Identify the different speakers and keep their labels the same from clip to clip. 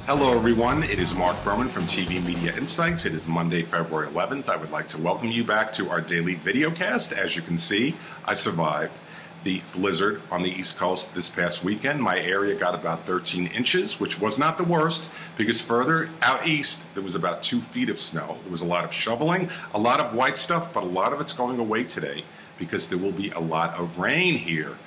Speaker 1: Hello everyone, it is Marc Berman from TV Media Insights. It is Monday, February 11th. I would like to welcome you back to our daily videocast. As you can see, I survived the blizzard on the East Coast this past weekend. My area got about 13 inches, which was not the worst, because further out east, there was about 2 feet of snow. There was a lot of shoveling, a lot of white stuff, but a lot of it's going away today because there will be a lot of rain here.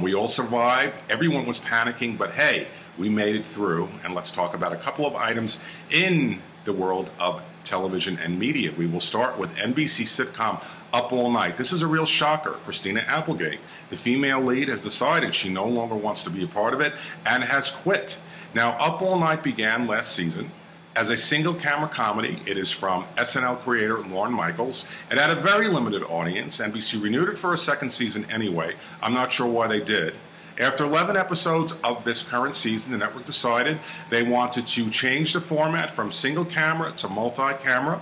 Speaker 1: We all survived. Everyone was panicking, but hey, we made it through. And let's talk about a couple of items in the world of television and media. We will start with NBC sitcom Up All Night. This is a real shocker. Christina Applegate, the female lead, has decided she no longer wants to be a part of it and has quit. Now, Up All Night began last season as a single-camera comedy. It is from SNL creator Lorne Michaels. It had a very limited audience. NBC renewed it for a second season anyway. I'm not sure why they did. After 11 episodes of this current season, the network decided they wanted to change the format from single-camera to multi-camera,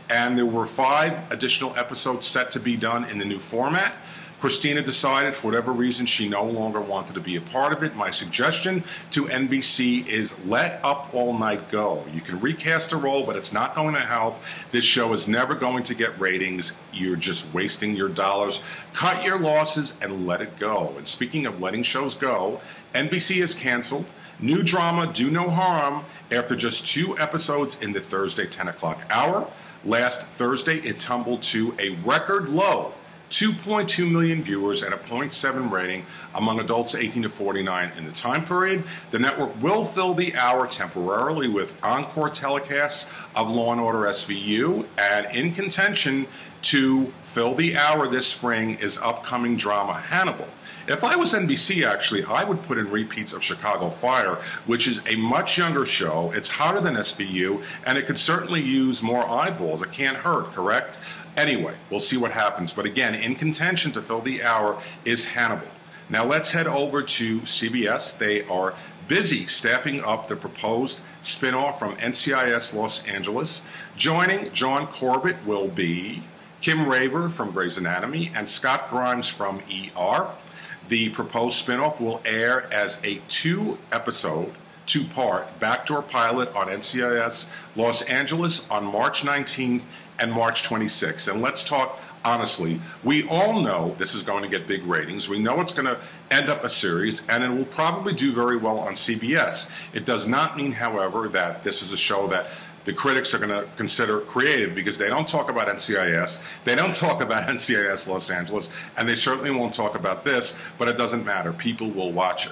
Speaker 1: and there were 5 additional episodes set to be done in the new format. Christina decided, for whatever reason, she no longer wanted to be a part of it. My suggestion to NBC is let Up All Night go. You can recast the role, but it's not going to help. This show is never going to get ratings. You're just wasting your dollars. Cut your losses and let it go. And speaking of letting shows go, NBC has canceled new drama Do No Harm after just 2 episodes in the Thursday 10 o'clock hour. Last Thursday, it tumbled to a record low 2.2 million viewers and a 0.7 rating among adults 18 to 49 in the time period. The network will fill the hour temporarily with encore telecasts of Law & Order SVU, and in contention to fill the hour this spring is upcoming drama Hannibal. If I was NBC, actually, I would put in repeats of Chicago Fire, which is a much younger show. It's hotter than SVU, and it could certainly use more eyeballs. It can't hurt, correct? Anyway, we'll see what happens. But again, in contention to fill the hour is Hannibal. Now let's head over to CBS. They are busy staffing up the proposed spinoff from NCIS Los Angeles. Joining John Corbett will be Kim Raver from Grey's Anatomy and Scott Grimes from ER. The proposed spinoff will air as a 2-episode, 2-part backdoor pilot on NCIS Los Angeles on March 19th and March 26th. And let's talk honestly. We all know this is going to get big ratings. We know it's going to end up a series, and it will probably do very well on CBS. It does not mean, however, that this is a show that the critics are going to consider creative, because they don't talk about NCIS, they don't talk about NCIS Los Angeles, and they certainly won't talk about this, but it doesn't matter. People will watch it.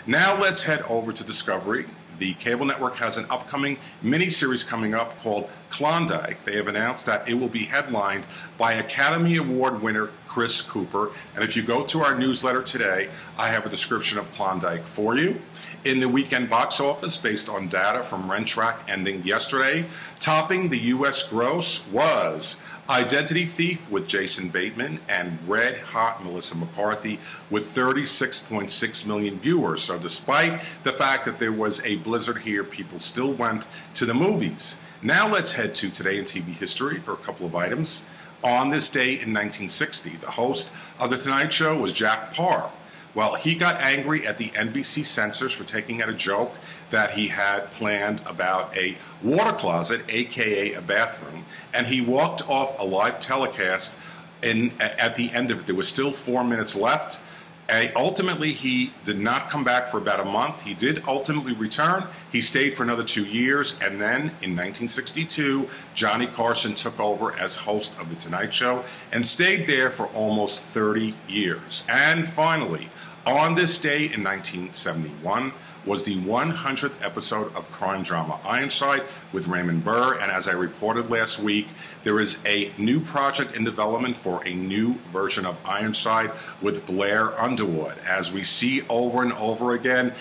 Speaker 1: Now let's head over to Discovery. The cable network has an upcoming miniseries coming up called Klondike. They have announced that it will be headlined by Academy Award winner Chris Cooper. And if you go to our newsletter today, I have a description of Klondike for you. In the weekend box office, based on data from Rent-Track ending yesterday, topping the U.S. gross was Identity Thief with Jason Bateman and Red Hot Melissa McCarthy with 36.6 million viewers. So despite the fact that there was a blizzard here, people still went to the movies. Now let's head to Today in TV history for a couple of items. On this day in 1960, the host of The Tonight Show was Jack Paar. Well, he got angry at the NBC censors for taking out a joke that he had planned about a water closet, aka a bathroom, and he walked off a live telecast at the end of it. There was still 4 minutes left. And ultimately, he did not come back for about a month. He did ultimately return. He stayed for another 2 years, and then in 1962, Johnny Carson took over as host of The Tonight Show and stayed there for almost 30 years. And finally, on this day in 1971 was the 100th episode of crime drama Ironside with Raymond Burr, and as I reported last week, there is a new project in development for a new version of Ironside with Blair Underwood. As we see over and over again,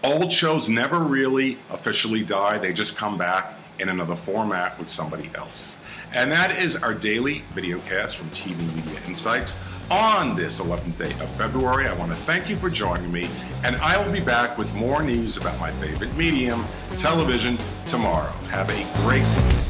Speaker 1: old shows never really officially die, they just come back in another format with somebody else. And that is our daily videocast from TV Media Insights. On this 11th day of February, I want to thank you for joining me, and I will be back with more news about my favorite medium, television, tomorrow. Have a great day.